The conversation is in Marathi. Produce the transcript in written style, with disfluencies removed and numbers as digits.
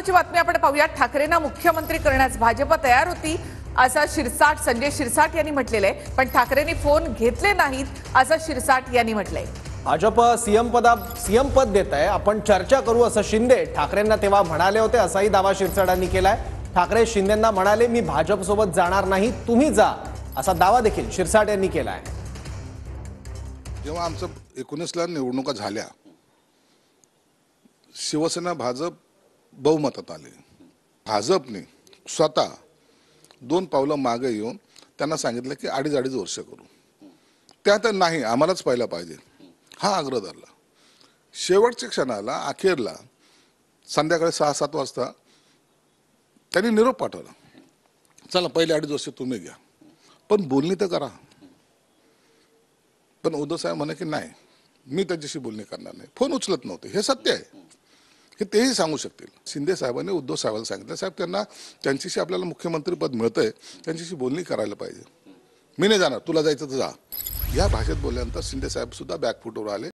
महत्त्वाची बातमी आपण पाहूया। ठाकरेंना मुख्यमंत्री करण्यास भाजप तयार होती असं संजय शिरसाट यांनी म्हटलेलं आहे, पण ठाकरेंनी फोन घेतले नाहीत असं शिरसाट यांनी म्हटलंय। भाजप सीएम पद देत आहे, आपण चर्चा करू असं शिंदे ठाकरेंना तेव्हा म्हणाले होते, असाही दावा शिरसाटांनी केलाय। ठाकरे शिंदेंना म्हणाले, मी भाजप सोबत जाणार नाही, तुम्ही जा, असा दावा देखील शिरसाट यांनी केलाय। जेव्हा आमचं 19ला निवडणुका झाल्या, शिवसेना भाजप बहुमतात आले। भाजपने स्वतः 2 पावलं मागे येऊन त्यांना सांगितलं की 2.5 वर्ष करू, त्यात नाही आम्हालाच पाहिला पाहिजे हा आग्रह धरला। शेवटच्या क्षणाला अखेरला संध्याकाळी 6-7 वाजता त्यांनी निरोप पाठवला, चला पहिले 2.5 वर्ष तुम्ही घ्या, पण बोलणी तर करा। पण उद्धव साहेब म्हणे की नाही, मी त्याच्याशी बोलणी करणार नाही, फोन उचलत नव्हते। हे सत्य आहे, हे तेही सांगू शकतील। शिंदे साहेबांनी उद्धव साहेबांना सांगितलं, साहेब त्यांना त्यांच्याशी आपल्याला मुख्यमंत्रीपद मिळतंय, त्यांच्याशी बोलणी करायला पाहिजे, मी नाही जाणार, तुला जायचं तर जा, या भाषेत बोलल्यानंतर शिंदे साहेब सुद्धा बॅकफुटवर आले।